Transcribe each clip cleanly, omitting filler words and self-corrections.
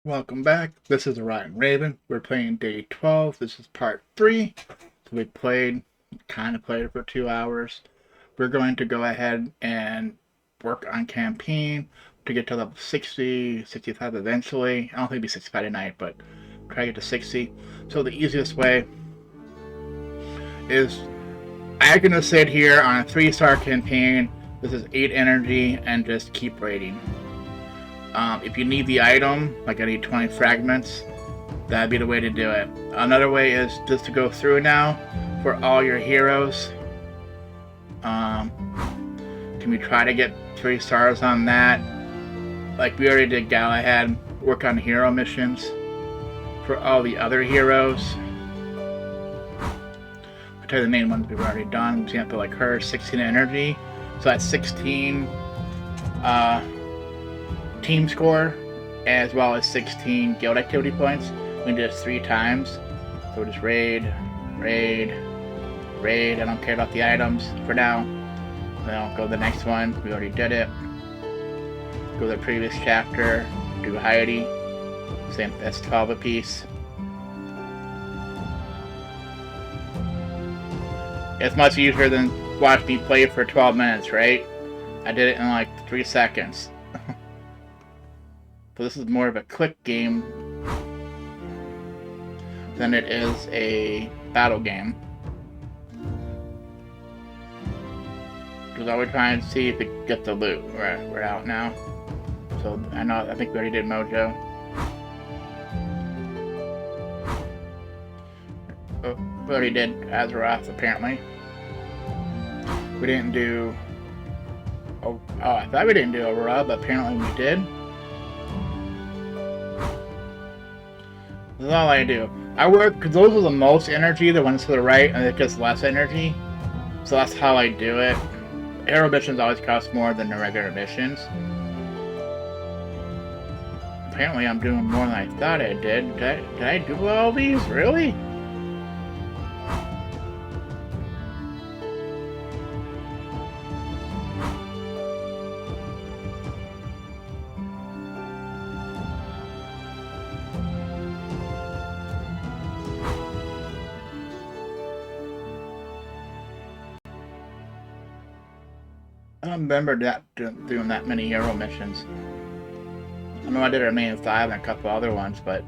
Welcome back. This is Orion Raven. We're playing day 12. This is part 3. So we kind of played for 2 hours. We're going to go ahead and work on campaign to get to level 60, 65 eventually. I don't think it'll be 65 tonight, but try to get to 60. So the easiest way is I'm going to sit here on a 3-star campaign. This is 8 energy and just keep raiding. If you need the item, like I need 20 fragments, that'd be the way to do it. Another way is just to go through now for all your heroes. Can we try to get 3 stars on that? Like we already did Galahad, work on hero missions for all the other heroes. I'll tell you the main ones we've already done. For example, like her, 16 energy. So that's 16 team score, as well as 16 guild activity points. We can do this 3 times. So we'll just raid. I don't care about the items for now. Then I'll go to the next one. We already did it. Go to the previous chapter. Do Heidi. Same, that's 12 apiece. It's much easier than watch me play for 12 minutes, right? I did it in like 3 seconds. So this is more of a quick game than it is a battle game. Because all we're trying to see if we get the loot. We're out now. So I think we already did Mojo. Oh, we already did Azeroth apparently. We didn't do. Oh, I thought we didn't do Aurora, but apparently we did. This is all I do. I work, because those are the most energy, the ones to the right, and it gets less energy. So that's how I do it. Hero missions always cost more than the regular missions. Apparently I'm doing more than I thought I did. Did I do all these? Really? I don't remember doing that many hero missions. I know I did Remain 5 and a couple other ones, but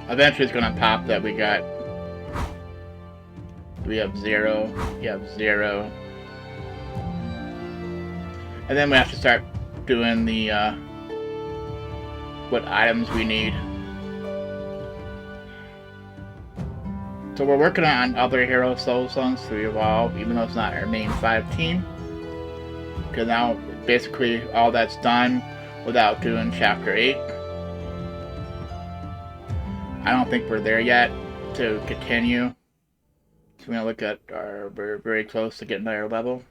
eventually it's gonna pop that we have 0, you have 0. And then we have to start doing the what items we need. So we're working on other hero soul songs to evolve, even though it's not our main 5 team. Because now basically all that's done without doing chapter 8. I don't think we're there yet to continue. So we're gonna look at we're very close to getting their level.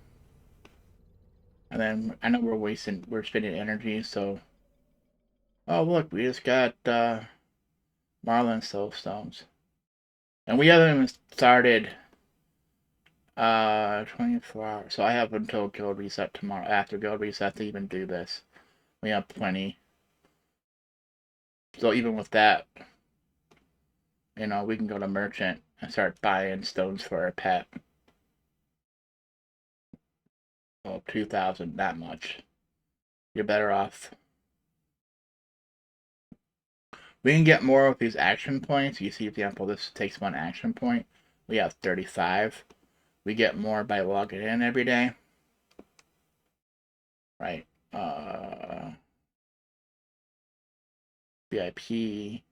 And then I know we're spending energy, so oh look, we just got Marlin Soulstones. And we haven't even started 24 hours. So I have until guild reset tomorrow, after guild reset, to even do this. We have plenty. So even with that, you know, we can go to merchant and start buying stones for our pet. Well, 2,000, not much. You're better off. We can get more with these action points. You see, for example, this takes 1 action point. We have 35. We get more by logging in every day. Right. VIP.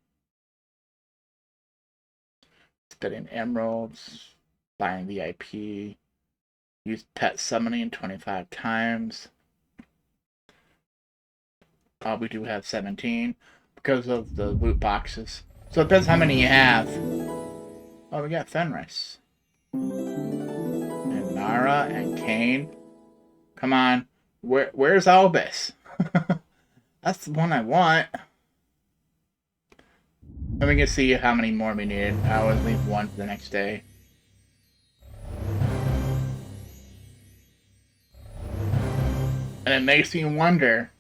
Spending emeralds. Buying VIP. Use pet summoning 25 times. We do have 17. Because of the loot boxes. So it depends how many you have. Oh, we got Fenris. And Nara and Kane. Come on. Where's Albus? That's the one I want. Then we can see how many more we need. I always leave 1 for the next day. And it makes me wonder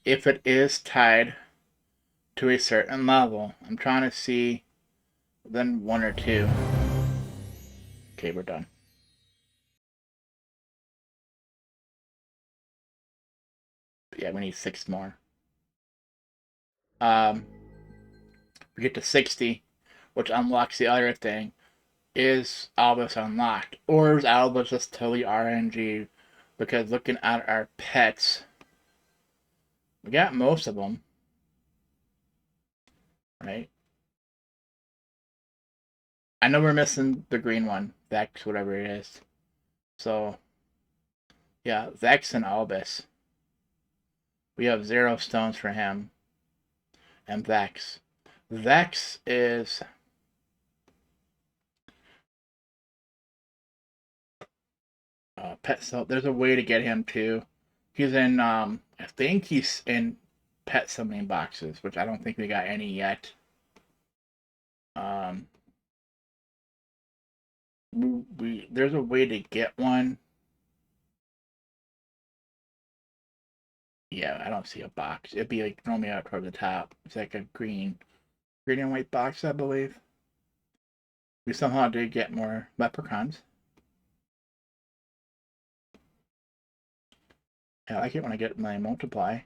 if it is tied to a certain level. I'm trying to see then one or two. Okay, we're done. But yeah, we need 6 more. Um, we get to 60, which unlocks the other thing. Is Albus unlocked? Or is Albus just totally RNG? Because looking at our pets, we got most of them, right? I know we're missing the green one, Vex, whatever it is. So, yeah, Vex and Albus. We have 0 stones for him. And Vex. Vex is pet so there's a way to get him too. He's in I think he's in pet summoning boxes, which I don't think we got any yet. Um we there's a way to get one. Yeah, I don't see a box. It'd be like normally out toward the top. It's like a green and white box, I believe. We somehow did get more leprechauns. I like it when I get my multiply.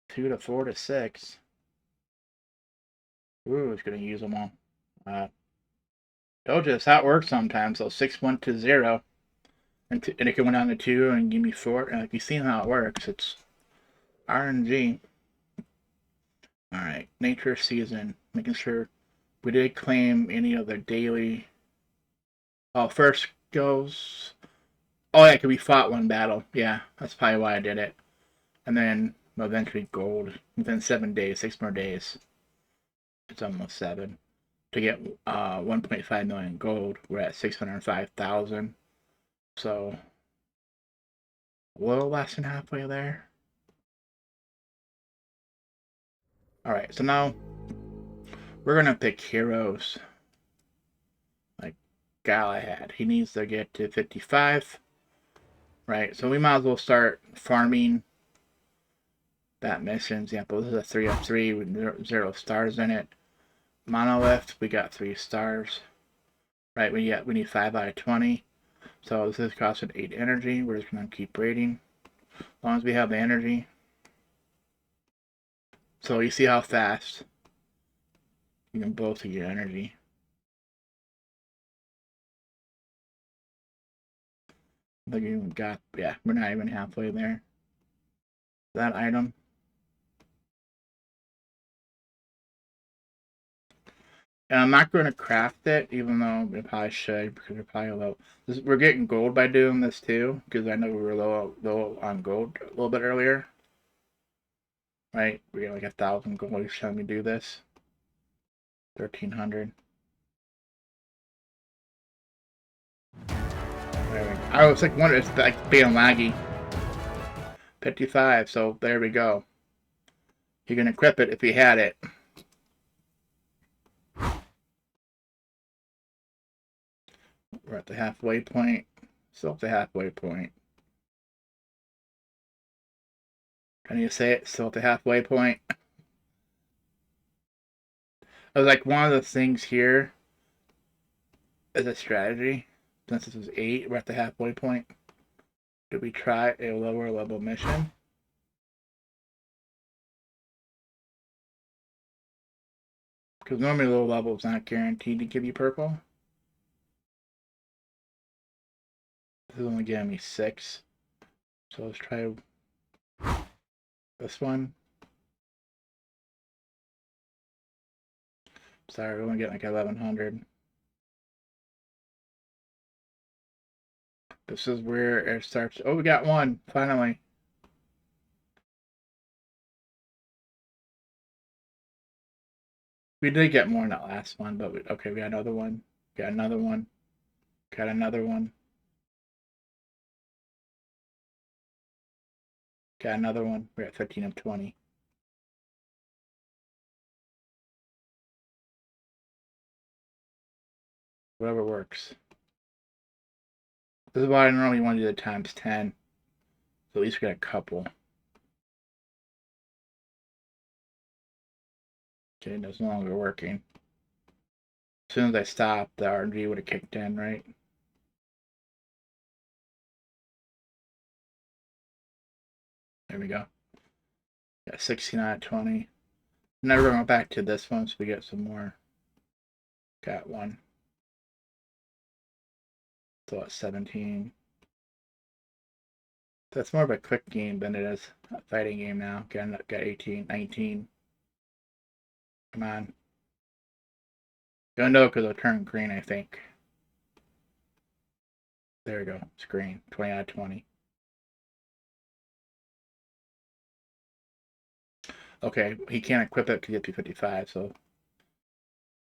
2 to 4 to 6. Ooh, it's gonna use them all. Told you that's how it works sometimes. So 6 went to 0, and it can go down to 2 and give me 4. And like you've seen how it works. It's RNG. All right, nature season. Making sure we did claim any of the daily. Oh, first goes. Oh yeah, because we fought one battle. Yeah, that's probably why I did it. And then eventually gold within 7 days, 6 more days. It's almost 7 to get 1.5 million gold. We're at 605,000. So a little less than halfway there. Alright, so now we're gonna pick heroes like Galahad. He needs to get to 55. Right, so we might as well start farming that mission. Example, this is a 3 of 3 with 0 stars in it. Monolith, we got 3 stars. Right, we need 5 out of 20. So this is costing 8 energy. We're just gonna keep raiding. As long as we have the energy. So you see how fast you can blow through your energy. Look, you got, yeah, we're not even halfway there. That item. And I'm not going to craft it, even though I probably should, because we're probably low. We're getting gold by doing this too, because I know we were low on gold a little bit earlier. Right? We get like 1,000 gold each time we do this. 1,300. Oh, it's like one. It's like being laggy. 55. So there we go. You can equip it if you had it. We're at the halfway point. Still at the halfway point. Can you say it? Still at the halfway point. I was like, one of the things here is a strategy. Since this is 8, we're at the halfway point. Do we try a lower level mission? Because normally low level is not guaranteed to give you purple. This is only giving me 6. So let's try this one. Sorry, we're only getting like 1,100. This is where it starts. Oh, we got one, finally. We did get more in that last one, but okay, we got another one. Got another one. Got another one. Got another one. We're at 13 of 20. Whatever works. This is why I normally want to do the times 10. So at least we got a couple. Okay, that's no longer working. As soon as I stopped, the RNG would have kicked in, right? There we go. Got 16 out of 20. Now we're going back to this one so we get some more. Got one. So it's 17. That's more of a quick game than it is a fighting game now. Got 18, 19. Come on. Gonna know because it'll turn green, I think. There we go. It's green. 20 out of 20. Okay, he can't equip it because he gets 55, so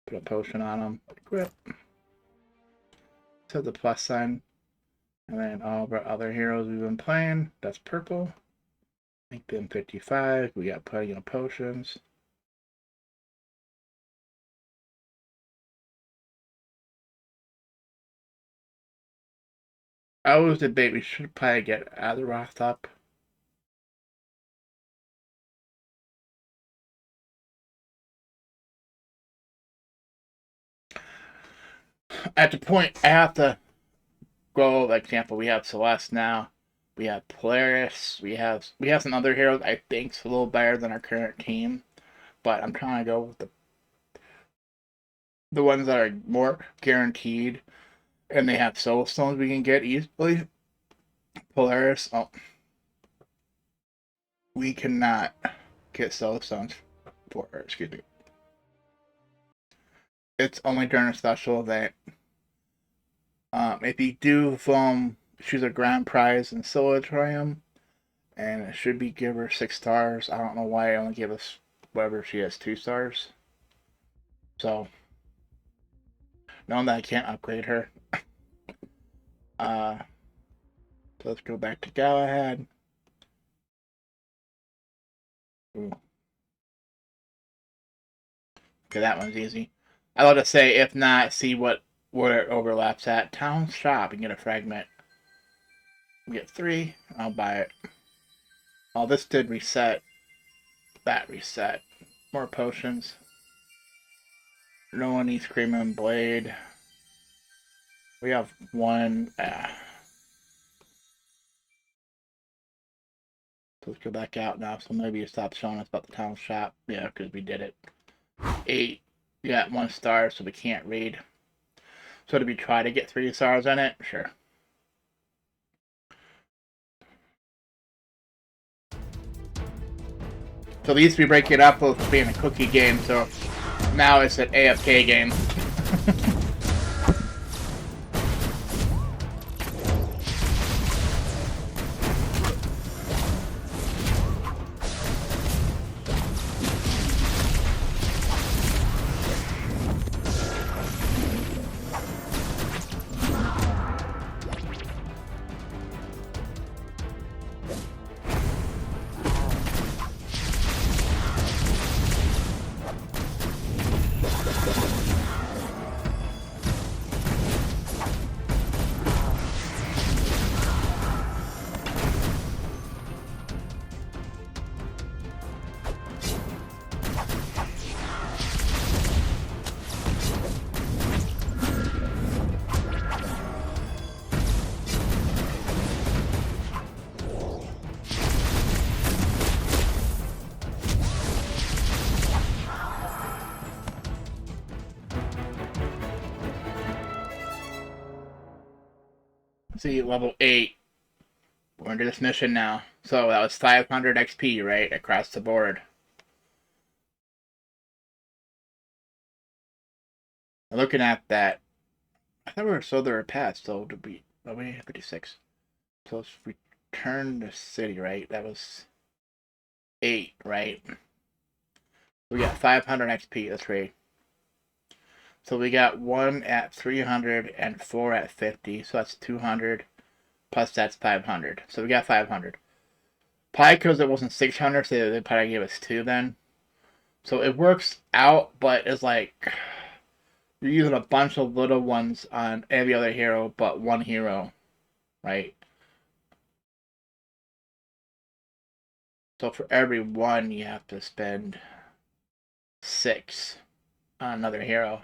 put a potion on him. Equip. Set the plus sign. And then all of our other heroes we've been playing. That's purple. Make them 55. We got plenty of potions. I always debate we should probably get Azeroth up. At the point, I have to go. Like example, we have Celeste now. We have Polaris. We have some other heroes I think's a little better than our current team, but I'm trying to go with the ones that are more guaranteed, and they have soul stones we can get easily. Polaris. Oh, we cannot get soul stones for her. Excuse me. It's only during a special event. If you do choose a grand prize in Solitorium, and it should be give her 6 stars. I don't know why I only give us whatever she has 2 stars. So, knowing that I can't upgrade her. So let's go back to Galahad. Ooh. Okay, that one's easy. I love to say, if not, see where it overlaps at. Town shop and get a fragment. We get 3. I'll buy it. Oh, this did reset. That reset. More potions. No one needs Cream and Blade. We have one. So let's go back out now. So maybe you stop showing us about the town shop. Yeah, because we did it. 8. We got 1 star, so we can't read. So did we try to get 3 stars on it? Sure. So at least we break it up with being a cookie game, so now it's an AFK game. See, level 8. We're into this mission now. So that was 500 XP, right? Across the board. Looking at that, I thought we were so there were paths, so to be. Oh, we had 56. So let's return to city, right? That was 8, right? We got 500 XP. That's right. So we got 1 at 300 and 4 at 50. So that's 200. Plus that's 500. So we got 500. Probably because it wasn't 600, so they probably gave us 2 then. So it works out, but it's like you're using a bunch of little ones on every other hero but one hero, right? So for every one, you have to spend 6 on another hero.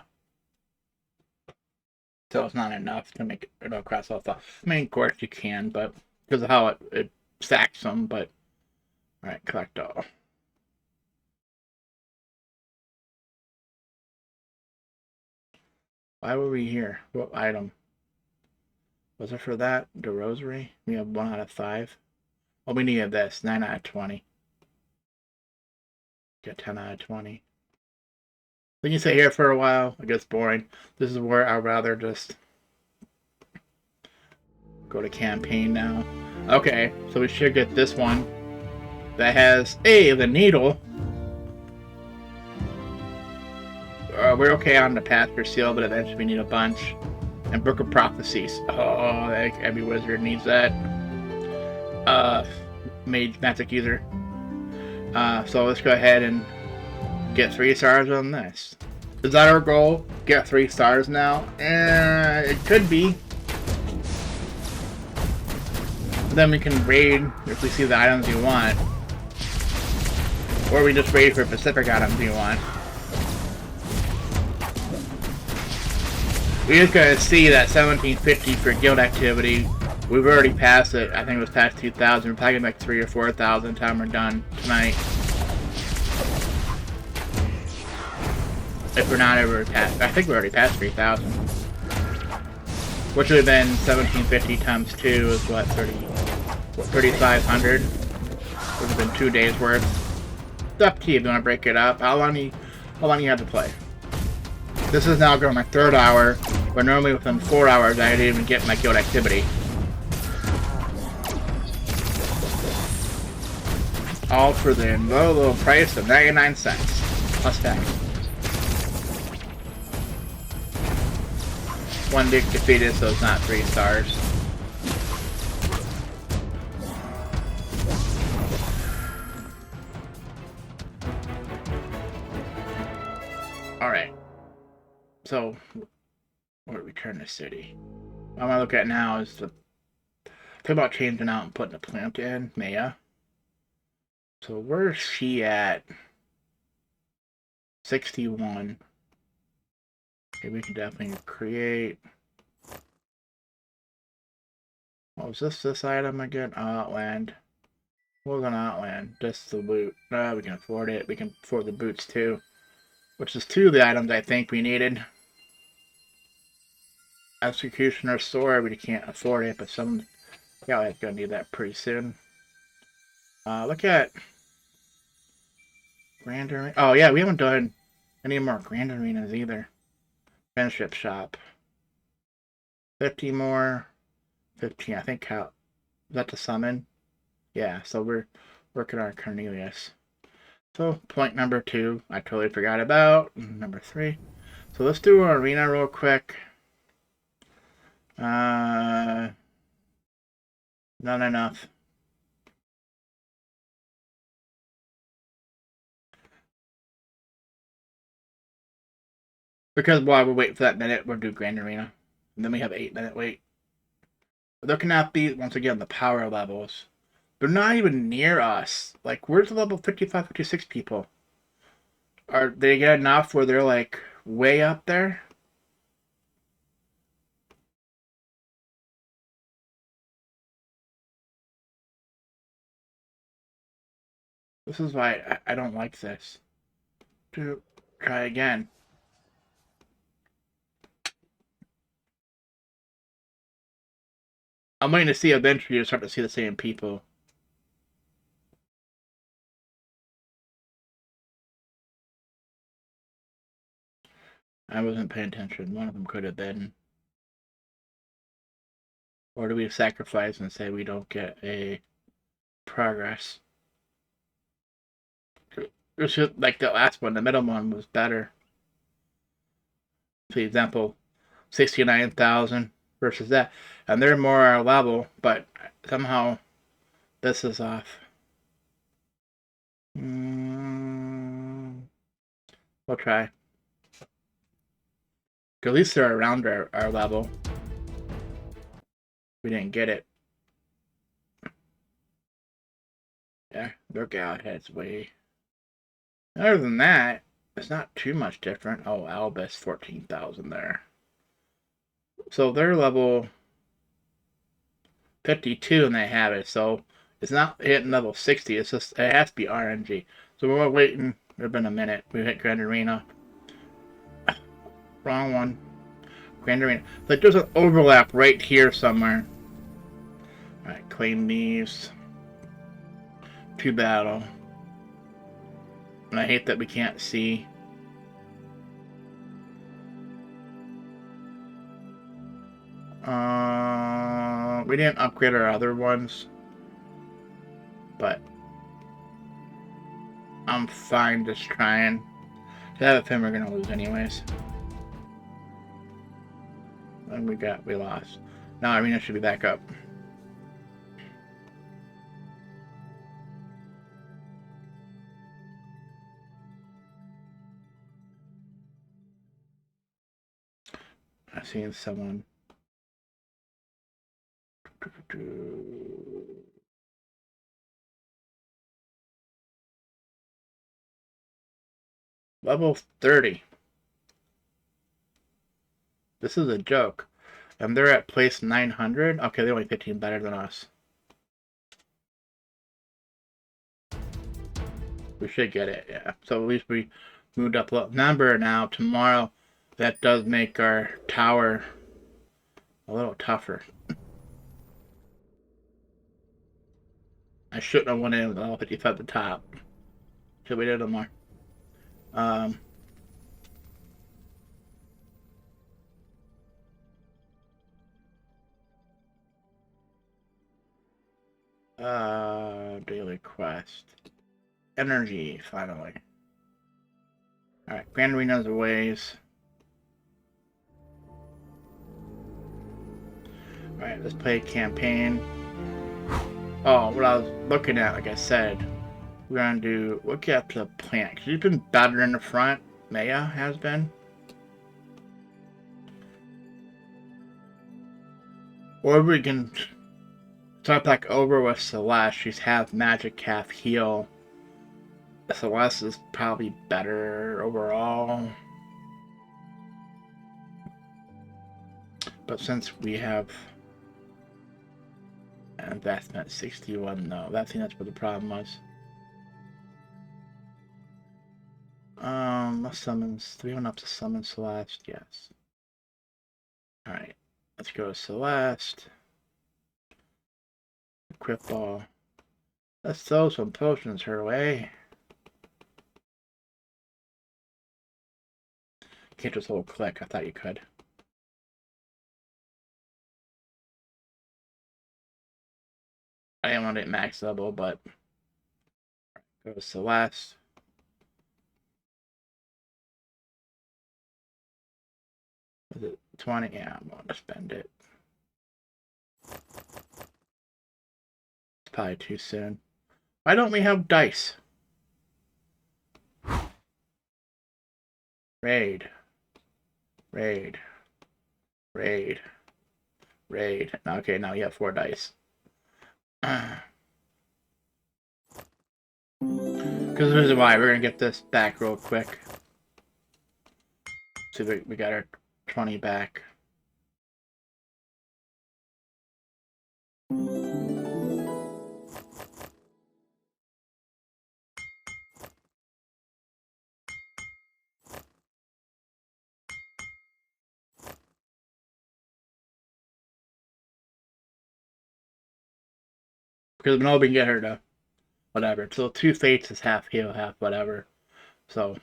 So it's not enough to make it across all stuff. I mean, of course you can, but because of how it stacks them. But all right, collect all. Why were we here? What item? Was it for that? The rosary? We have 1 out of 5. Well, we needed this. 9 out of 20. Get 10 out of 20. We can sit here for a while. It gets boring. This is where I'd rather just go to campaign now. Okay, so we should get this one that has, hey, the needle. We're okay on the Pastor Seal, but eventually we need a bunch. And Book of Prophecies. Oh, every wizard needs that. Mage magic user. So let's go ahead and get 3 stars on this. Is that our goal? Get 3 stars now? It could be. Then we can raid if we see the items you want. Or we just raid for specific items you want. We just gotta see that 1750 for guild activity. We've already passed it. I think it was past 2,000. We're probably like 3,000 or 4,000 time we're done tonight. If we're not ever past, I think we're already past 3,000. Which would have been 1750 times 2 is what, 3,500? Would have been 2 days worth. It's up to you if you want to break it up. How long do you have to play? This is now going my 3rd hour, where normally within 4 hours I didn't even get my guild activity. All for the low price of 99 cents. Plus tax. One dick defeated, so it's not 3 stars. Alright. So, where do we turn the city? What I'm gonna look at now is the think about changing out and putting a plant in, Maya. So where's she at? 61. Okay, we can definitely create. What was this item again? Outland. We're gonna outland. Just the loot. We can afford it. We can afford the boots too. Which is 2 of the items I think we needed. Executioner sword, we can't afford it, but yeah, I'm gonna need that pretty soon. Look at Grand Arena. Oh yeah, we haven't done any more Grand Arenas either. Friendship shop. 50 more. 15, I think. How is that to summon? Yeah, so we're working on Cornelius. So point number 2, I totally forgot about. Number 3. So let's do our arena real quick. Not enough. Because while we're waiting for that minute, we'll do Grand Arena. And then we have 8-minute wait. But there cannot be, once again, the power levels. They're not even near us. Like, where's the level 55, 56 people? Are they get enough where they're, like, way up there? This is why I don't like this. Try again. I'm waiting to see eventually you start to see the same people. I wasn't paying attention. One of them could have been. Or do we sacrifice and say we don't get a progress? It should, like the last one, the middle one was better. For example, 69,000 versus that. And they're more our level, but somehow this is off. We'll try. At least they're around our level. We didn't get it. Yeah, their Galahad's way. Other than that, it's not too much different. Oh, Albus 14,000 there. So they're level 52 and they have it. So it's not hitting level 60. It's just it has to be RNG. So we're waiting. It's been a minute. We hit Grand Arena. Wrong one. Grand Arena. Like there's an overlap right here somewhere. Alright, claim these. To battle. And I hate that we can't see. We didn't upgrade our other ones. But I'm fine just trying. I have a feeling we're gonna lose anyways. And we lost. Now Arena should be back up. I've seen someone. Level 30. This is a joke. And they're at place 900? Okay, they're only 15 better than us. We should get it, yeah. So at least we moved up a number now. Tomorrow, that does make our tower a little tougher. I shouldn't have went in with all 50 at the top. Should we do no more? Daily quest. Energy, finally. Alright, Grand Arena's a ways. Alright, let's play campaign. Oh, what I was looking at, like I said, we're gonna do look at the plant. She's been better in the front. Maya has been. Or we can start back over with Celeste. She's half magic, half heal. Celeste is probably better overall. But since we have an investment 61, no, I think that's what the problem was. Let's summon. Do we have enough to summon Celeste? Yes. Alright. Let's go to Celeste. Equip all. Let's throw some potions her way. Can't just hold click. I thought you could. I didn't want it max level, but go to Celeste. Was it 20? Yeah, I'm going to spend it. It's probably too soon. Why don't we have dice? Raid. Raid. Raid. Raid. Okay, now you have 4 dice. Because the reason why we're going to get this back real quick. See, we got our 20 back. Because we know we can get her to whatever. So 2 fates is half heal, half whatever. So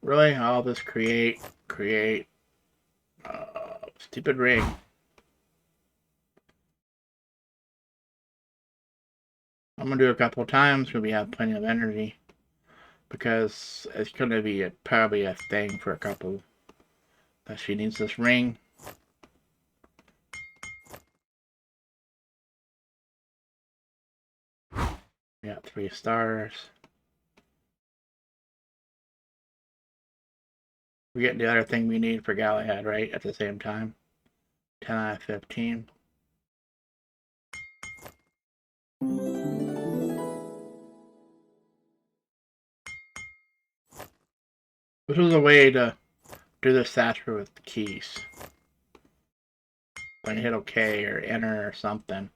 really, all this create stupid ring. I'm gonna do it a couple of times when we have plenty of energy, because it's gonna be probably a thing for a couple that she needs this ring. We got 3 stars. We get the other thing we need for Galahad, right? At the same time. 10 out of 15. This was a way to do this faster with the keys. Like hit OK or enter or something.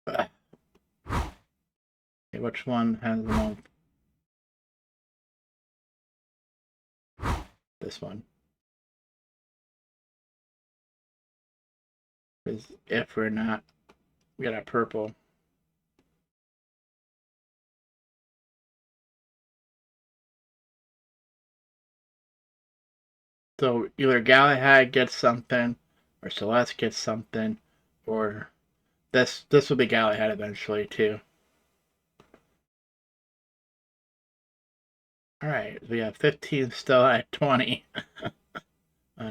Okay, which one has the most? This one. Because if we're not, we got a purple. So either Galahad gets something, or Celeste gets something, or this will be Galahad eventually too. Alright, we have 15 still at 20.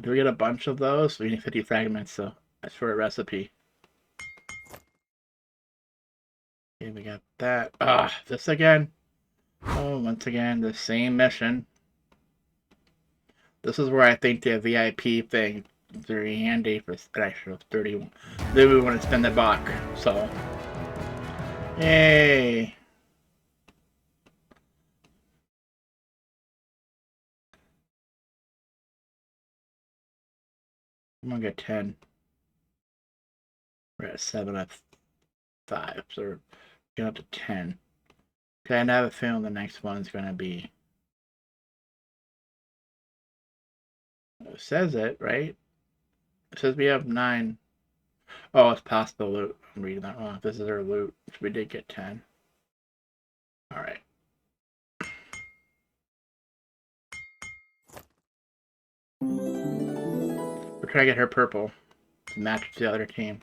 Do we get a bunch of those? We need 50 fragments, so that's for a recipe. Okay, we got that. This again. Oh, once again, the same mission. This is where I think the VIP thing is very handy for actually 31. Then we want to spend the buck, so. Yay! I'm gonna get 10. We're at 7 at 5, so we're getting up to 10. Okay, and I have a feeling the next one's gonna be. It says it, right? It says we have 9. Oh, it's possible loot. I'm reading that wrong. This is our loot. We did get 10. Alright. We're trying to get her purple to match the other team.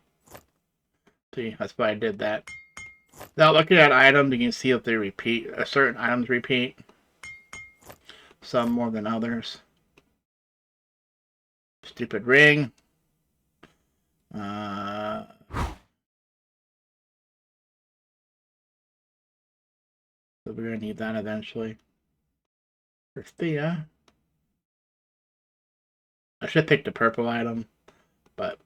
See, that's why I did that. Now, looking at items, you can see if they repeat. Certain items repeat. Some more than others. Stupid ring. So we're going to need that eventually. For Thea. I should pick the purple item, but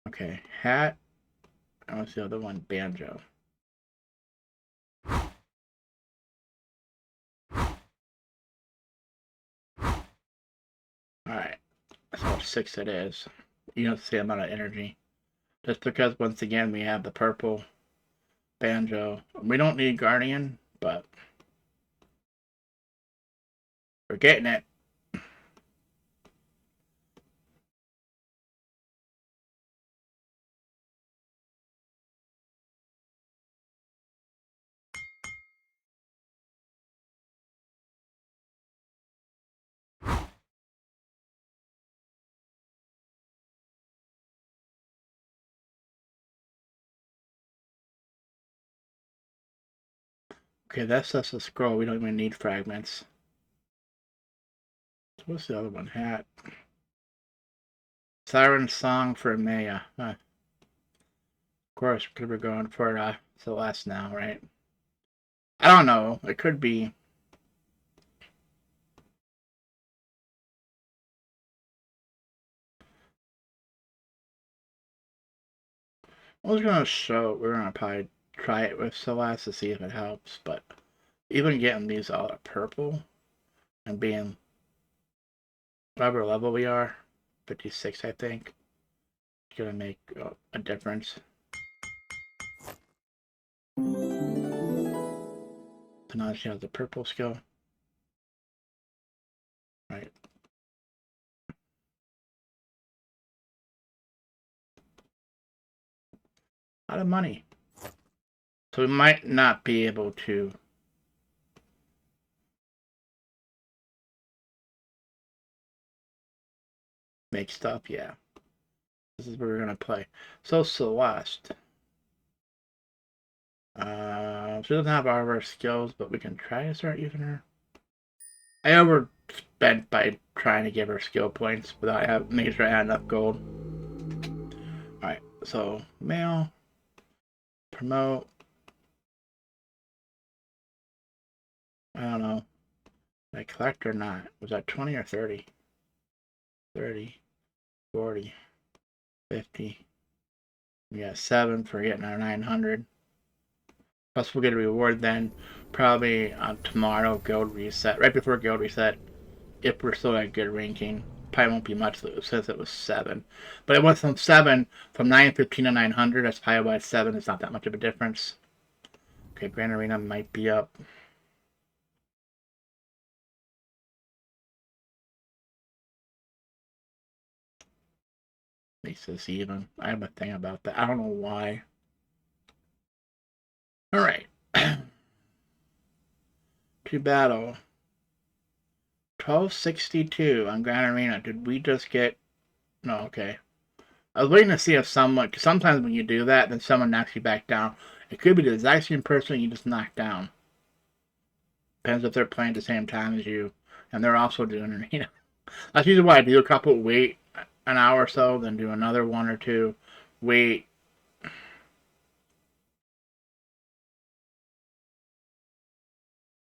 okay, hat. I want to see the other one, banjo. Alright, so 6 it is. You don't see the amount of energy. Just because, once again, we have the purple banjo. We don't need Guardian, but we're getting it. Okay, that's just a scroll. We don't even need fragments. So what's the other one? Hat. Siren Song for Maya. Of course, because we're going for Celeste now, right? I don't know. It could be. I was gonna show. We're gonna probably try it with Celeste to see if it helps. But even getting these all at purple and being whatever level we are, 56, I think, it's gonna make a difference. So now she has the purple skill. Right. A lot of money. So we might not be able to make stuff, yeah. This is where we're gonna play. So Celeste. She doesn't have all of our skills, but we can try to start using her. I overspent by trying to give her skill points without making sure I had enough gold. Alright, so male. promote. I don't know. Did I collect or not? Was that 20 or 30? 30, 40, 50. We got 7 for getting our 900. Plus we'll get a reward then, probably on tomorrow, guild reset. Right before guild reset, if we're still at good ranking. Probably won't be much since it was 7. But it went from 7, from 915 to 900. That's probably why it's 7. It's not that much of a difference. Okay, Grand Arena might be up. Makes this even. I have a thing about that. I don't know why. Alright. To battle. 1262 on Grand Arena. Did we just get... No, okay. I was waiting to see if someone... Because sometimes when you do that, then someone knocks you back down. It could be the exact same person you just knocked down. Depends if they're playing at the same time as you. And they're also doing Arena. That's usually why I do a couple, wait an hour or so, then do another 1 or 2, wait.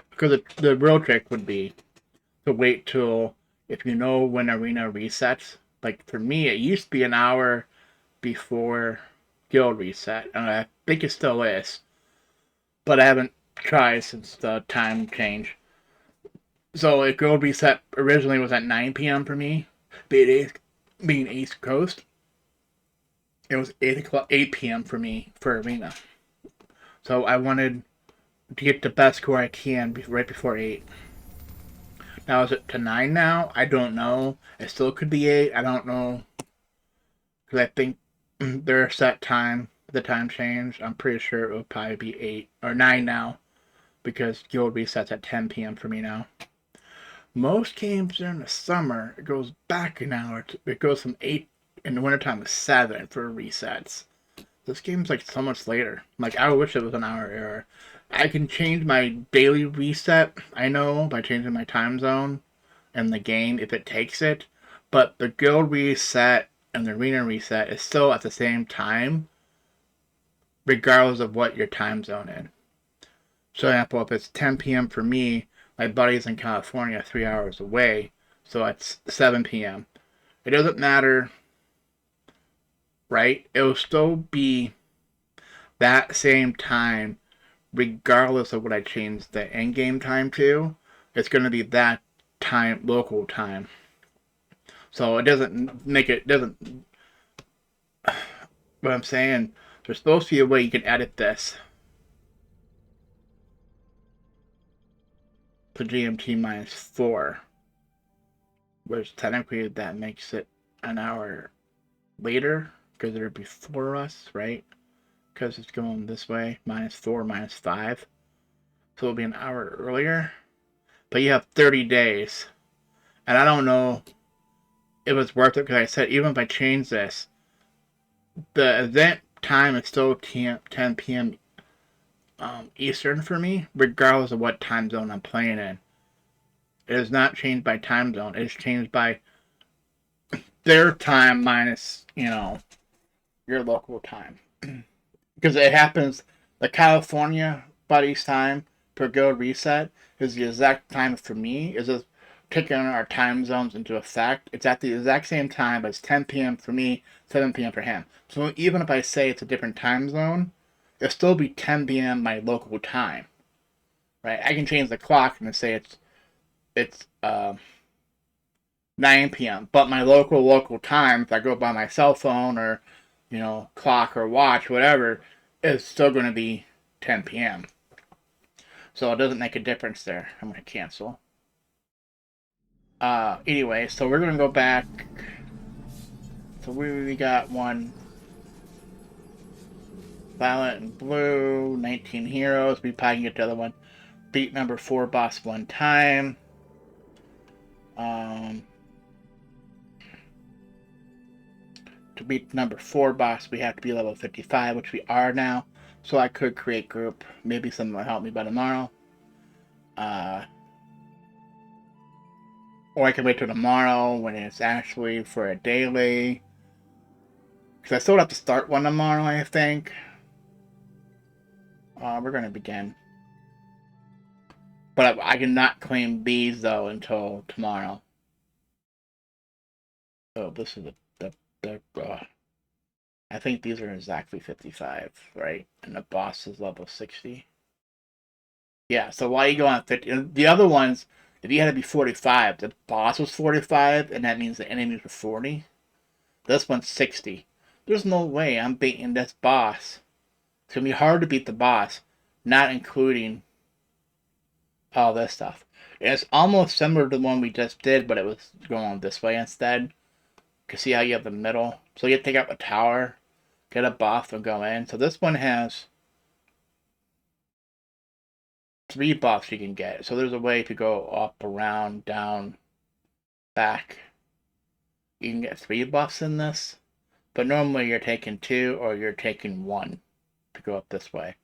Because the real trick would be to wait till, if you know when Arena resets. Like for me, it used to be an hour before Guild reset, and I think it still is. But I haven't tried since the time change. So if Guild reset originally was at 9 p.m. for me, being East Coast, it was 8 p.m. for me for Arena. So I wanted to get the best score I can right before 8. Now is it to 9 now? I don't know. It still could be 8. I don't know. Because I think their set time, the time change, I'm pretty sure it will probably be 8 or 9 now. Because Guild resets at 10 p.m. for me now. Most games during the summer, it goes back an hour. It goes from 8 in the wintertime to 7 for resets. This game's like so much later. Like, I wish it was an hour error. I can change my daily reset, I know, by changing my time zone and the game if it takes it. But the guild reset and the arena reset is still at the same time, regardless of what your time zone is. So, for example, if it's 10 p.m. for me, my buddy's in California 3 hours away, so it's 7 p.m. It doesn't matter, right? It will still be that same time regardless of what I change the end game time to. It's going to be that time, local time. So it doesn't make it, doesn't, what I'm saying, there's supposed to be a way you can edit this to GMT minus 4, which technically that makes it an hour later, because they're before us, right? Because it's going this way, minus 4, minus 5. So it'll be an hour earlier. But you have 30 days. And I don't know if it's worth it, because I said even if I change this, the event time is still 10 p.m. Eastern for me, regardless of what time zone I'm playing in. It is not changed by time zone. It is changed by their time minus, your local time. Because it happens, the California buddy's time per guild reset is the exact time for me. Is just taking our time zones into effect. It's at the exact same time, but it's 10 p.m. for me, 7 p.m. for him. So even if I say it's a different time zone, it'll still be 10 p.m. my local time. Right? I can change the clock and say it's 9 p.m. But my local time, if I go by my cell phone or clock or watch, whatever, is still going to be 10 p.m. So it doesn't make a difference there. I'm going to cancel. Anyway, so we're going to go back. So we got one violet and blue, 19 heroes. We probably can get the other one. Beat number 4 boss 1 time. To beat number 4 boss, we have to be level 55, which we are now. So I could create group. Maybe someone will help me by tomorrow. Or I can wait till tomorrow when it's actually for a daily. Because I still have to start one tomorrow, I think. We're gonna begin. But I cannot claim these though until tomorrow. Oh, this is the I think these are exactly 55, right? And the boss is level 60. Yeah, so why you go on 50? The other ones, if you had to be 45, the boss was 45, and that means the enemies were 40. This one's 60. There's no way I'm beating this boss. It's gonna be hard to beat the boss, not including all this stuff. And it's almost similar to the one we just did, but it was going this way instead. You can see how you have the middle. So you have to take out a tower, get a buff, and go in. So this one has 3 buffs you can get. So there's a way to go up, around, down, back. You can get 3 buffs in this. But normally you're taking 2 or you're taking 1 to go up this way.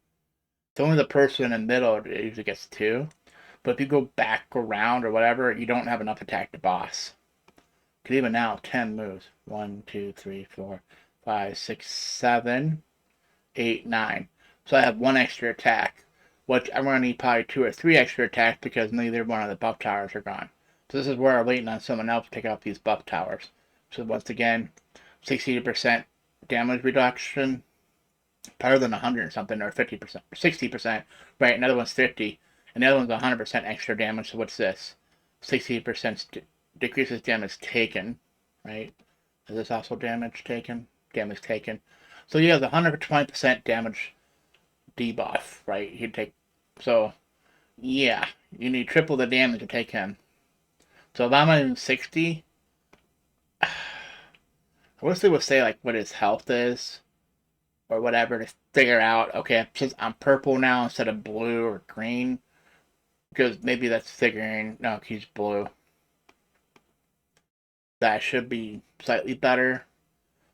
So only the person in the middle usually gets 2. But if you go back around or whatever, you don't have enough to attack the boss. Because even now, 10 moves. 1, 2, 3, 4, 5, 6, 7, 8, 9. So I have 1 extra attack. Which I'm going to need probably 2 or 3 extra attacks because neither one of the buff towers are gone. So this is where I'm waiting on someone else to pick up these buff towers. So once again, 60% damage reduction. Better than 100 something, or 50%, 60%. Right, another one's 50. And the other one's 100% extra damage. So what's this? 60% decreases damage taken. Right? Is this also damage taken? Damage taken. So you have the 120% damage debuff, right? You take, so yeah, you need triple the damage to take him. So if I'm at 60, I wish they would say like what his health is or whatever to figure out. Okay, since I'm purple now instead of blue or green, because maybe that's figuring. No, he's blue. That should be slightly better.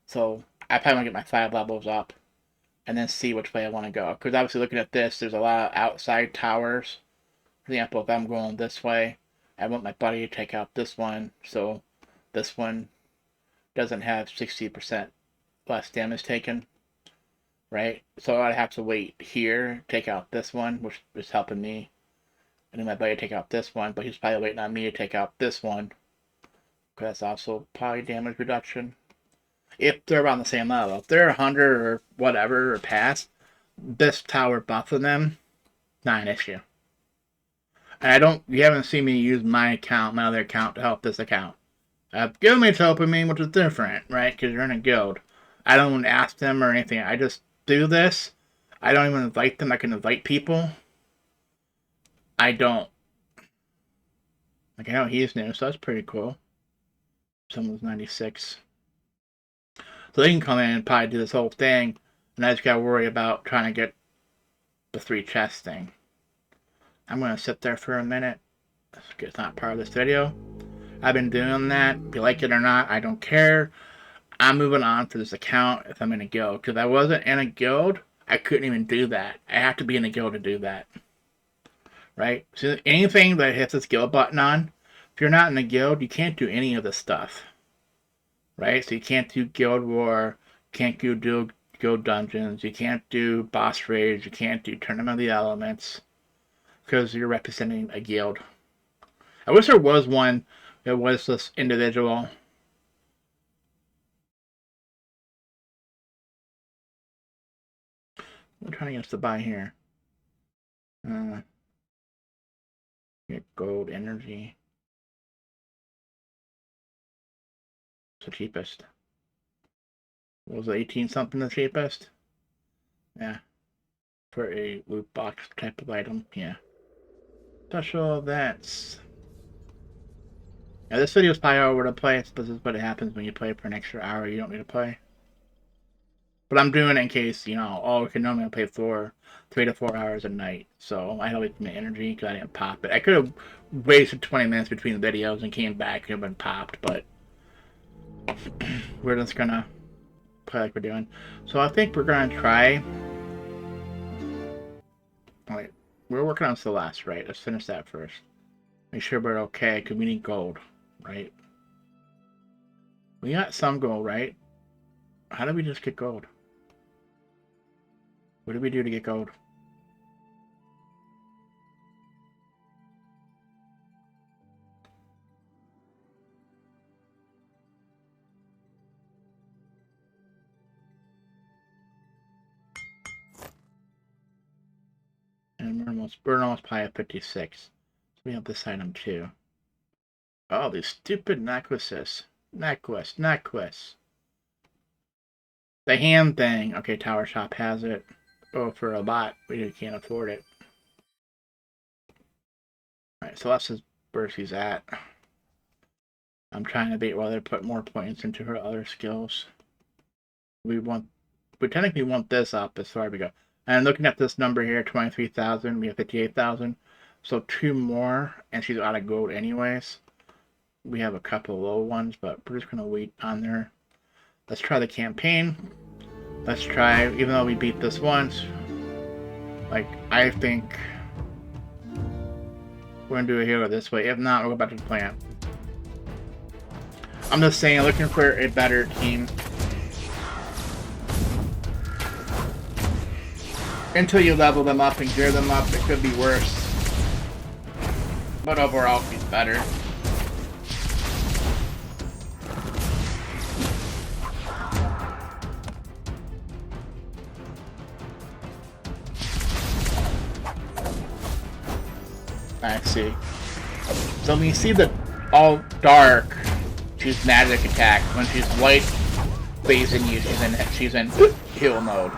So I probably want to get my 5 levels up and then see which way I want to go. Because obviously, looking at this, there's a lot of outside towers. For example, if I'm going this way, I want my buddy to take out this one, so this one doesn't have 60% less damage taken, right? So I'd have to wait here, take out this one, which is helping me, and then my buddy take out this one, but he's probably waiting on me to take out this one, because that's also probably damage reduction. If they're around the same level. If they're 100 or whatever, or past, this tower buffing them, not an issue. And you haven't seen me use my account, my other account, to help this account. Guildmates helping me, which is different, right? Because you're in a guild. I don't even ask them or anything. I just do this. I don't even invite them. I can invite people. I don't. Like, I know he's new, so that's pretty cool. Someone's 96. So they can come in and probably do this whole thing, and I just gotta worry about trying to get the 3 chests thing. I'm gonna sit there for a minute. It's not part of this video. I've been doing that. If you like it or not, I don't care. I'm moving on for this account if I'm in a guild. Because if I wasn't in a guild, I couldn't even do that. I have to be in a guild to do that. Right? So anything that hits this guild button on, if you're not in a guild, you can't do any of this stuff. Right? So you can't do guild war, can't do guild dungeons, you can't do boss raids, you can't do tournament of the elements. Because you're representing a guild. I wish there was one that was this individual. What trying to get us to buy here? Get gold energy. It's the cheapest. What was it, 18 something the cheapest? Yeah. For a loot box type of item, yeah. Special events. Now this video is probably all over the place, but this is what happens when you play for an extra hour you don't need to play. But I'm doing it in case, we can normally play for 3 to 4 hours a night. So I had to wait for my energy because I didn't pop it. I could have wasted 20 minutes between the videos and came back and been popped, but we're just gonna play like we're doing. So I think we're gonna try. Wait, we're working on Celeste, right? Let's finish that first. Make sure we're okay, because we need gold, right? We got some gold, right? How did we just get gold? What did we do to get gold? we're almost probably at 56. So we have this item too. Oh, these stupid necklaces. Necklace. The hand thing. Okay, Tower Shop has it. Oh, for a bot, we can't afford it. Alright, so that's where she's at. I'm trying to beat whether to put more points into her other skills. We technically want this up as far as we go. And looking at this number here, 23,000, we have 58,000. So 2 more, and she's out of gold anyways. We have a couple low ones, but we're just going to wait on there. Let's try the campaign. Let's try, even though we beat this once, like, I think we're going to do a hero this way. If not, we'll go back to the plan. I'm just saying, looking for a better team. Until you level them up and gear them up, it could be worse. But overall, it's better. I see. So when you see the all dark, she's magic attack. When she's white facing you, she's in heal mode.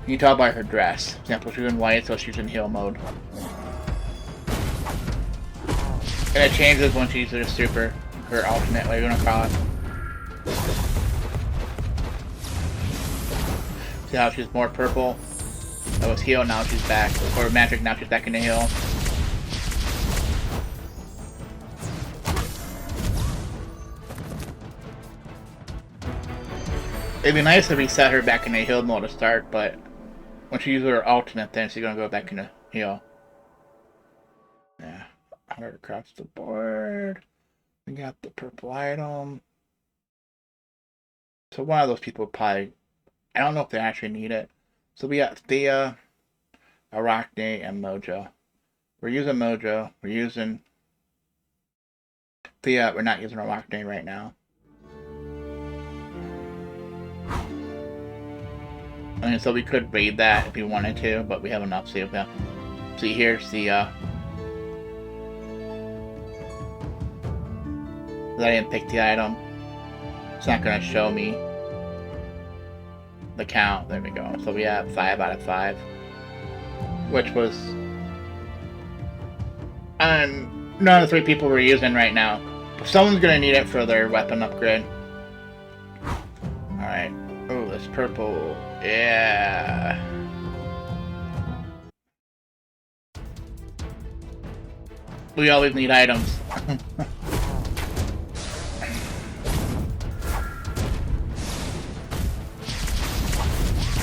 You can tell by her dress. For example, she's in white, so she's in heal mode. And it changes when she's a super, her alternate, what you're gonna call it. See how she's more purple? That was heal, now she's back. Or magic, now she's back into heal. It'd be nice to reset her back into heal mode to start, but when she uses her alternate, then she's gonna go back into heal. Yeah. 100 across the board. We got the purple item. So one of those people probably, I don't know if they actually need it. So we got Thea, Arachne, and Mojo. We're using Mojo. We're using Thea. We're not using Arachne right now. I mean, so we could raid that if we wanted to, but we have enough. See here's the I didn't pick the item. It's not gonna show me the count. There we go. So we have 5 out of 5, which was none of the 3 people we're using right now. Someone's gonna need it for their weapon upgrade. All right. Oh, this purple. Yeah. We always need items.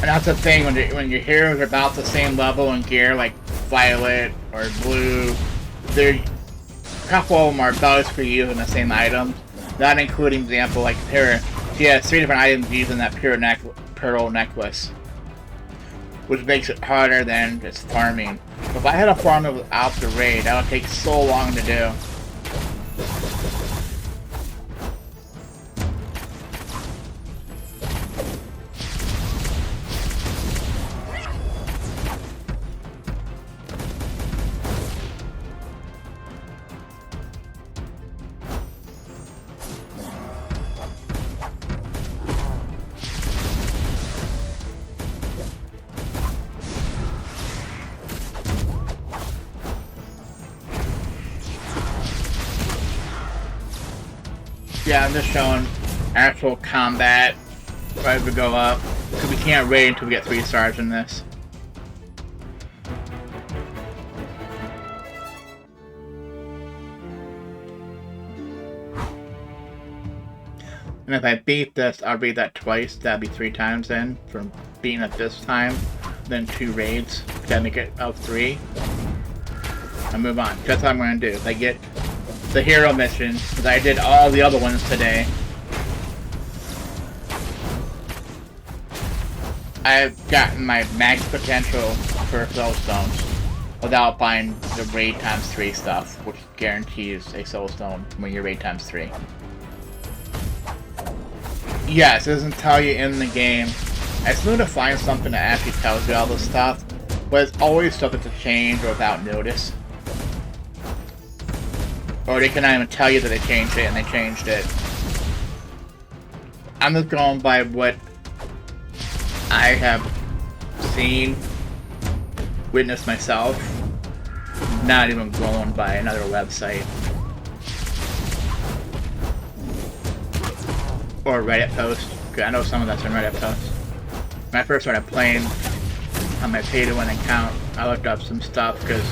And that's the thing, when your heroes are about the same level in gear, like Violet or Blue, a couple of them are best for using the same items. Not including, for example, like her. She has 3 different items using that pearl necklace, which makes it harder than just farming. If I had a farm without the raid, that would take so long to do. Yeah, I'm just showing actual combat as we go up, because we can't raid until we get 3 stars in this. And if I beat this, I'll beat that twice. That'd be 3 times then, from beating it this time, then 2 raids. Gotta make it up 3. And move on. That's what I'm gonna do. If I get the hero missions, because I did all the other ones today. I've gotten my max potential for soul stones without buying the raid times 3 stuff, which guarantees a soul stone when you raid times 3. Yes, it doesn't tell you in the game. I just need to find something that actually tells you all this stuff. But it's always stuff that's a change or without notice. Or they cannot even tell you that they changed it and they changed it. I'm just going by what I have seen, witnessed myself, not even going by another website. Or Reddit post. I know some of that's in Reddit posts. When I first started playing on my pay-to-win account, I looked up some stuff because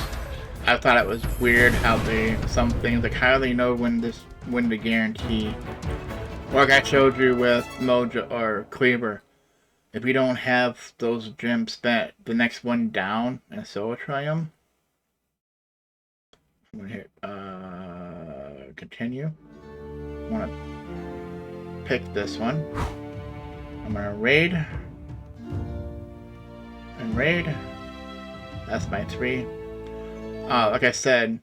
I thought it was weird how some things, like how they know when to guarantee. Like I showed you with Mojo or Cleaver, if you don't have those gems spent, the next one down in a solo triumph. I'm gonna hit continue. I want to pick this one. I'm gonna raid and raid. That's my 3. Like I said,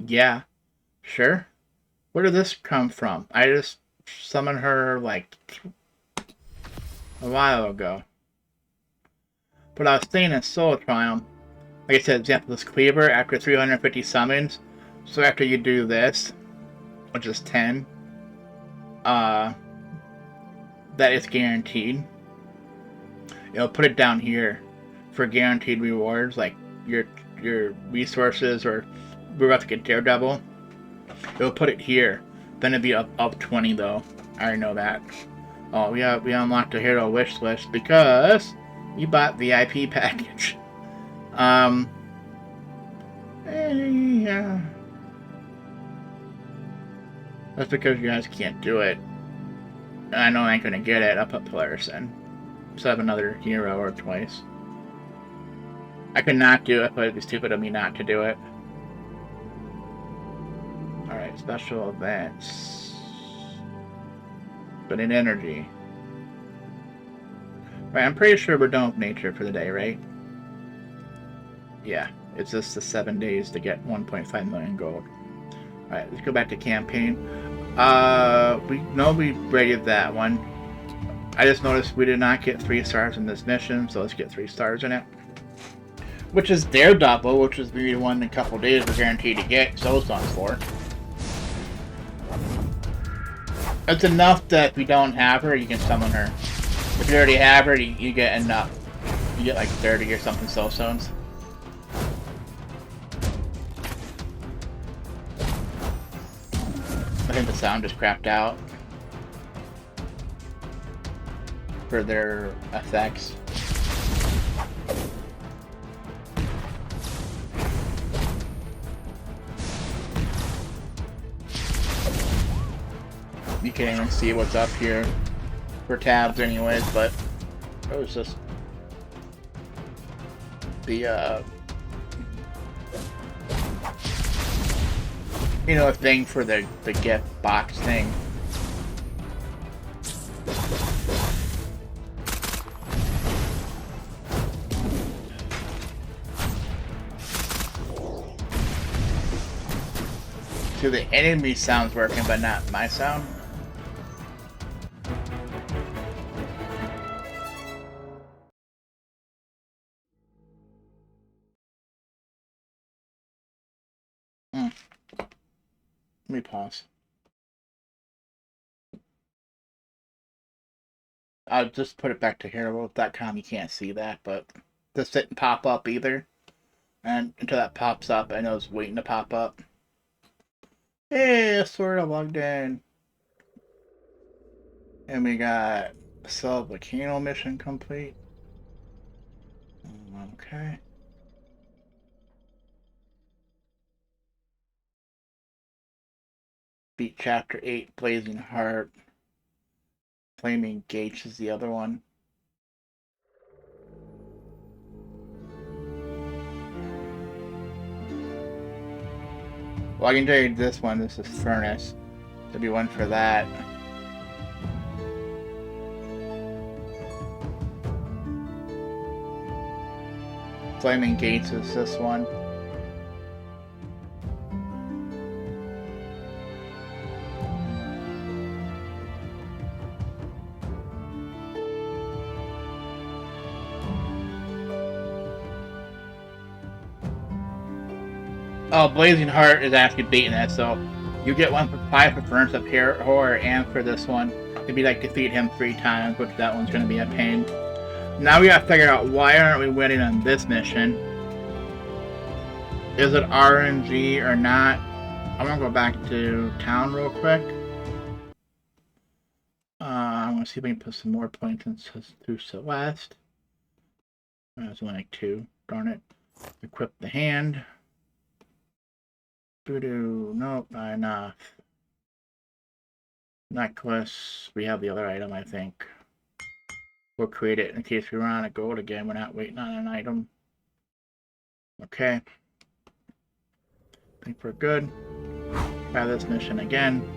yeah, sure. Where did this come from? I just summoned her like a while ago. But I was staying in Soul Triumph. Like I said, example, this Cleaver after 350 summons. So after you do this, which is 10, that is guaranteed. It'll put it down here for guaranteed rewards, like your resources, or we're about to get Daredevil. It'll put it here. Then it'll be up 20 though. I already know that. Oh, we unlocked a hero wish list because we bought VIP package. Yeah. That's because you guys can't do it. I know I ain't gonna get it. I'll put players in. So I have another hero or twice. I could not do it, but it'd be stupid of me not to do it. Alright, special events. But in energy. Right, I'm pretty sure we're done with nature for the day, right? Yeah, it's just the 7 days to get 1.5 million gold. Alright, let's go back to campaign. We rated that one. I just noticed we did not get 3 stars in this mission, so let's get 3 stars in it. Which is Daredevil, which is the one in a couple days we're guaranteed to get Soulstones for. It's enough that if you don't have her, you can summon her. If you already have her, you get enough. You get like 30 or something Soulstones. I think the sound just crapped out for their effects. You can't even see what's up here for tabs anyways, but it was just the you know, a thing for the gift box thing. So the enemy sound's working, but not my sound. Let me pause. I'll just put it back to HeroWars.com. You can't see that, but this didn't pop up either. And until that pops up, I know it's waiting to pop up. Hey, sort of logged in. And we got Sub Volcano mission complete. Okay. Beat Chapter 8, Blazing Heart. Flaming Gates is the other one. Well, I can tell you this one. This is Furnace. There'll be one for that. Flaming Gates is this one. Oh, Blazing Heart is actually beating that, so you get 1 for 5 for Furnace of Horror, and for this one, it'd be like defeat him 3 times, which that one's gonna be a pain. Now we gotta figure out why aren't we winning on this mission. Is it RNG or not? I'm gonna go back to town real quick. I'm gonna see if we can put some more points in through Celeste. There's only like 2. Darn it. Equip the hand. Voodoo. Nope, not enough. Necklace. We have the other item, I think. We'll create it in case we run out of gold again. We're not waiting on an item. Okay. I think we're good. Try this mission again.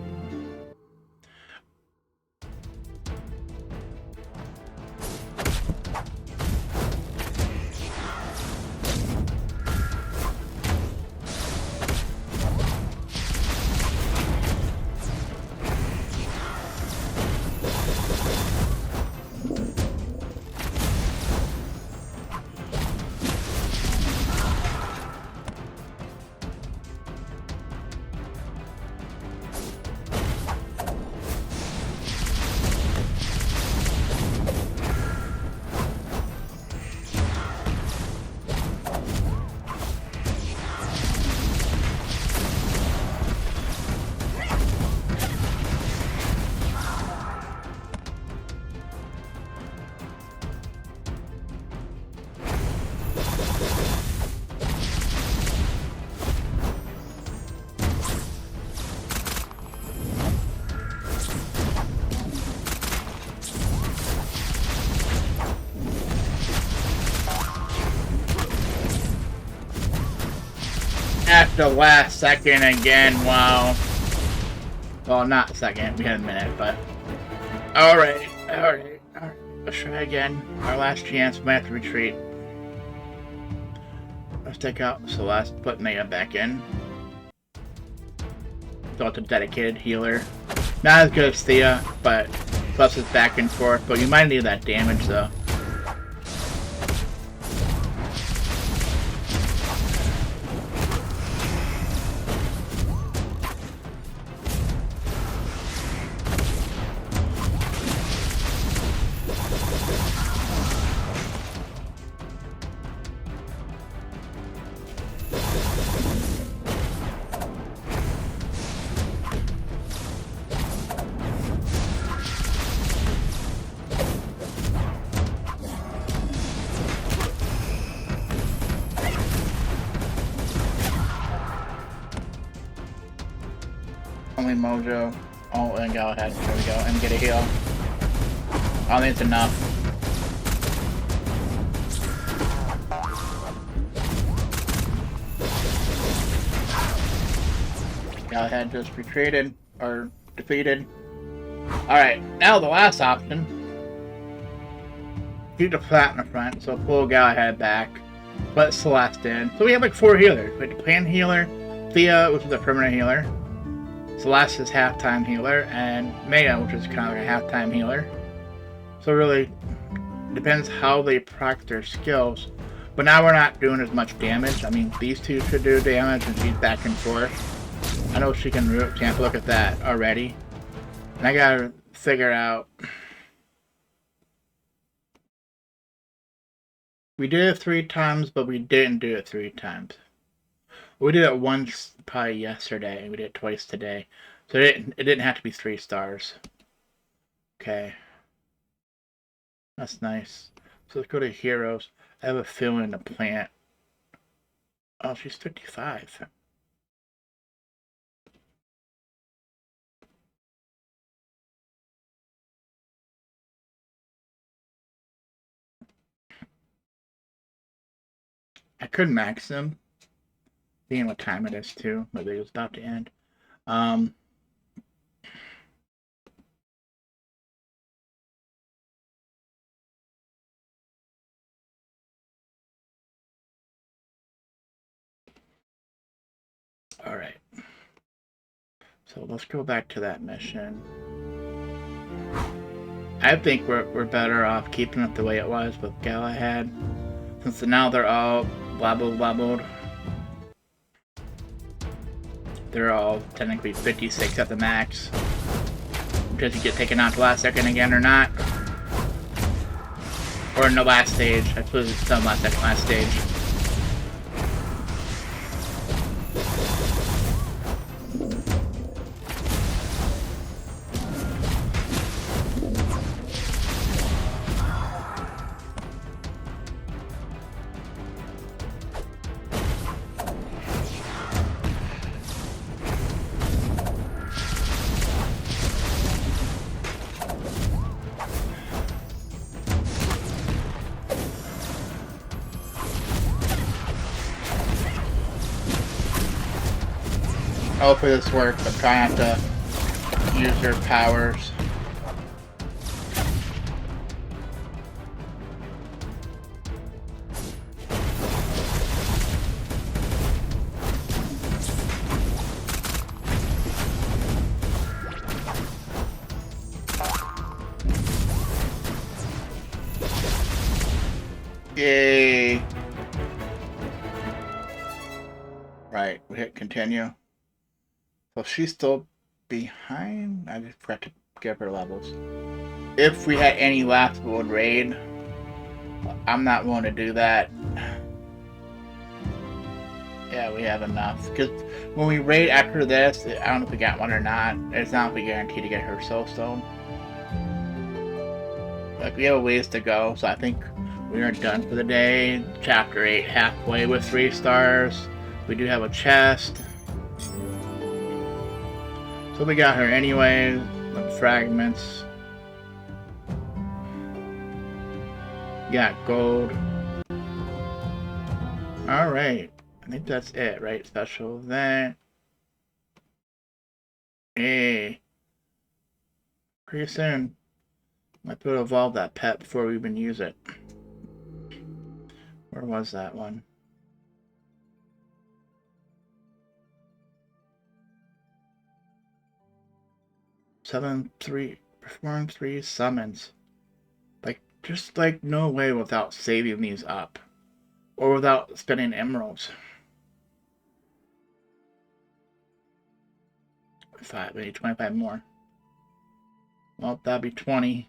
At the last second again, wow. Well, not second, we had a minute, but... Alright. Let's try again. Our last chance, we might have to retreat. Let's take out Celeste, put Maya back in. So it's a dedicated healer. Not as good as Thea, but plus it's back and forth, but you might need that damage though. Only Mojo. Oh, and go ahead. There we go. And get a heal. I don't think it's enough. Go ahead, just retreated. Or defeated. Alright, now the last option. Keep the Platinum front, so pull Galahad back. Let Celeste in. So we have like 4 healers. We have the Plan Healer, Thea, which is a permanent healer. Celeste is half-time healer, and Maya, which is kind of like a half-time healer. So really, depends how they practice their skills. But now we're not doing as much damage. I mean, these 2 should do damage, and she's back and forth. I know she can root camp. Look at that already. And I gotta figure out... We did it 3 times, but we didn't do it 3 times. We did it once probably yesterday, and we did it twice today. So it didn't have to be 3 stars. Okay. That's nice. So let's go to Heroes. I have a feeling the plant. Oh, she's 55. I could max them. Seeing what time it is too. Maybe it was about to end. Alright. So let's go back to that mission. I think we're better off keeping it the way it was with Galahad. Since now they're all blabbled. they're all technically 56 at the max. Does he get taken out the last second again or not? Or in the last stage. I suppose it's the last stage. Hopefully this works. I'm trying not to use her powers. Yay! Right, we hit continue. So she's still behind? I just forgot to give her levels. If we had any left, we would raid. I'm not willing to do that. Yeah, we have enough. Because when we raid after this, I don't know if we got one or not. It's not if we guarantee to get her soul stone. Like, we have a ways to go, so I think we are done for the day. Chapter 8, halfway with 3 stars. We do have a chest. So we got her anyway, the fragments. Got gold. Alright. I think that's it, right? Special event. Hey. Pretty soon. Might be able to evolve that pet before we even use it. Where was that one? Perform 3 summons. Like, just like no way without saving these up. Or without spending emeralds. 5, we need 25 more. Well, that'd be 20.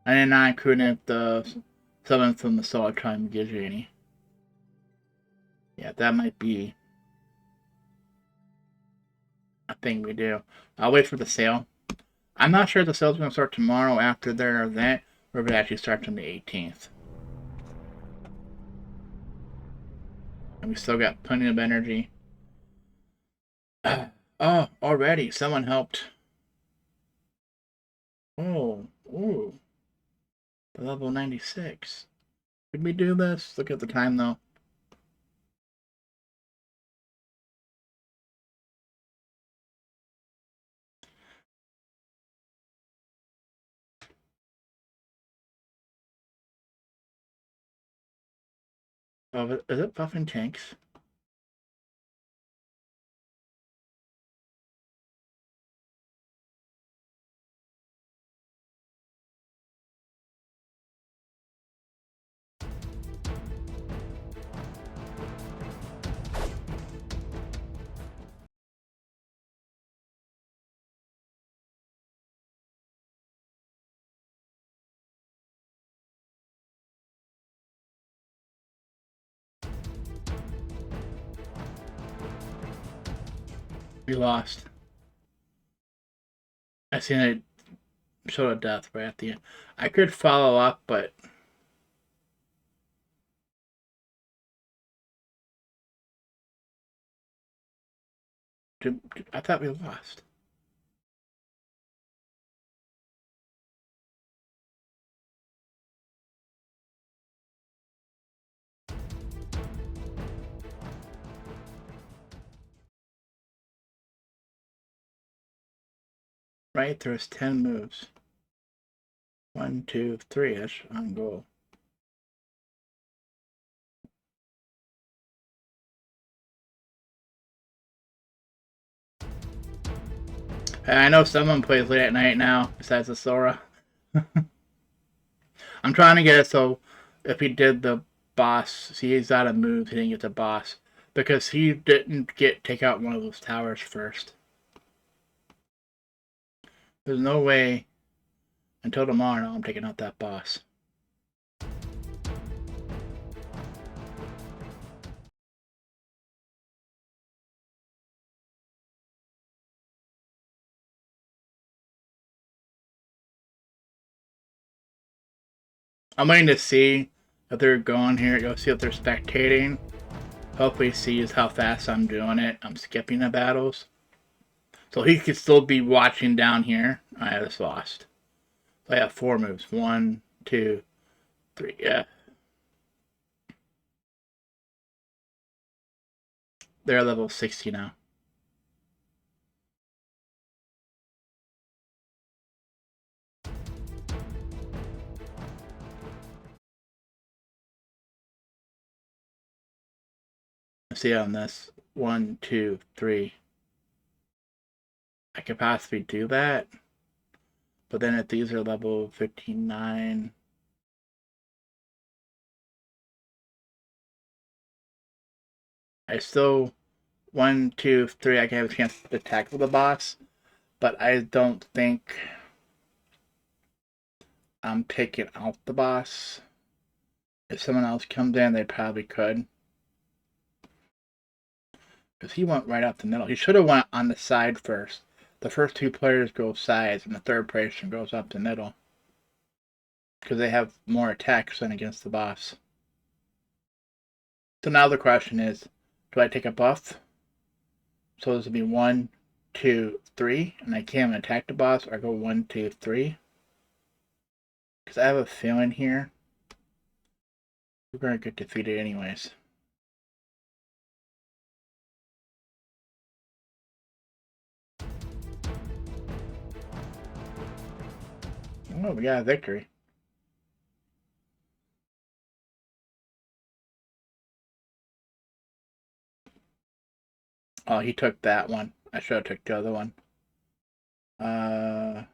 99 couldn't if the summon from the solar time gives you any. Yeah, that might be a thing we do. I'll wait for the sale. I'm not sure if the sale's going to start tomorrow after their event, or if it actually starts on the 18th. And we still got plenty of energy. Oh, already. Someone helped. Oh, ooh. The level 96. Could we do this? Look at the time, though. Oh, is it buffing tanks? We lost. I seen it show a death right at the end. I could follow up, but I thought we lost. Right, there's 10 moves. 1, 2, 3. That's on goal. I know someone plays late at night now, besides the Sora. I'm trying to get it so if he did the boss, see he's out of moves, he didn't get the boss. Because he didn't take out one of those towers first. There's no way until tomorrow I'm taking out that boss. I'm waiting to see if they're going here. You'll see if they're spectating. Hopefully he sees how fast I'm doing it. I'm skipping the battles. So he could still be watching down here. I just lost. So I have 4 moves. 1, 2, 3. Yeah. They're level 60 now. Let's see on this. 1, 2, 3. I could possibly do that. But then if these are level 59. I still 1, 2, 3. I can have a chance to tackle the boss. But I don't think I'm taking out the boss. If someone else comes in, they probably could. Because he went right up the middle. He should have went on the side first. The first 2 players go sides, and the third person goes up the middle. Because they have more attacks than against the boss. So now the question is, do I take a buff? So this would be 1, 2, 3, and I can't attack the boss, or I go 1, 2, 3. Because I have a feeling here we're going to get defeated anyways. Oh, we got a victory. Oh, he took that one. I should have took the other one. I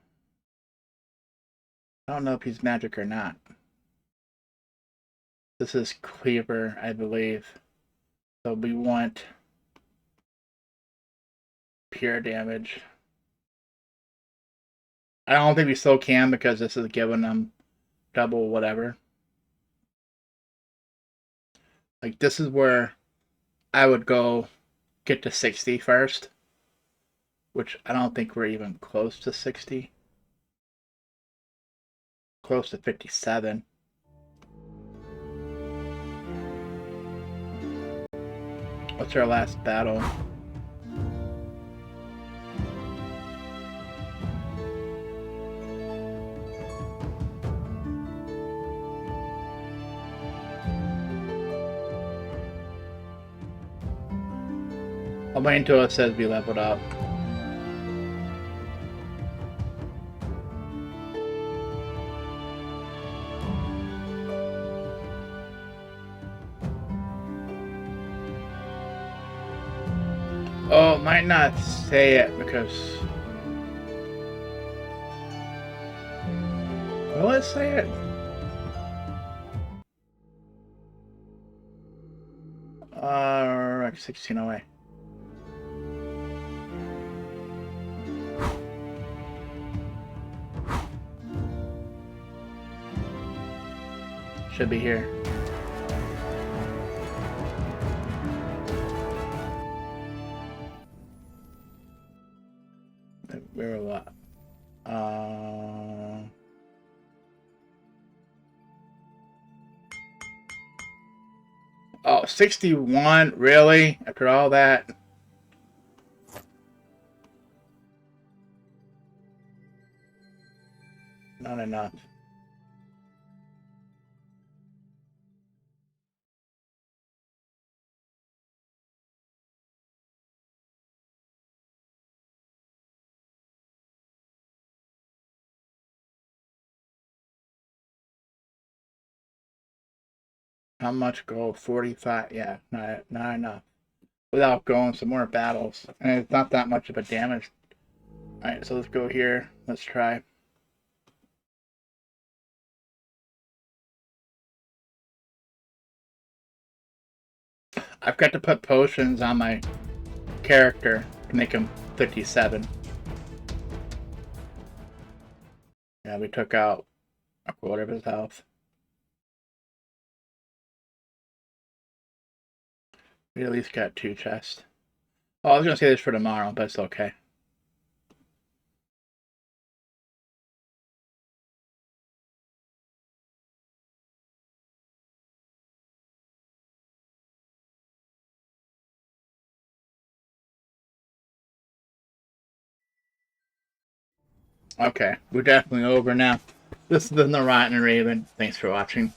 don't know if he's magic or not. This is Cleaver, I believe. So we want pure damage. I don't think we still can because this is giving them double whatever. Like, this is where I would go get to 60 first. Which I don't think we're even close to 60. Close to 57. What's our last battle? I'll wait until it says we leveled up. Oh, it might not say it because... Will it say it? Like 16 away. Should be here. We're a lot. Oh, 61? Really? After all that? Not enough. How much gold? 45? Yeah, not enough. Without going some more battles. And it's not that much of a damage. Alright, so let's go here. Let's try. I've got to put potions on my character to make him 57. Yeah, we took out a quarter of his health. We at least got 2 chests. Oh, I was gonna say this for tomorrow, but it's okay. Okay, we're definitely over now. This has been the Rotten Raven. Thanks for watching.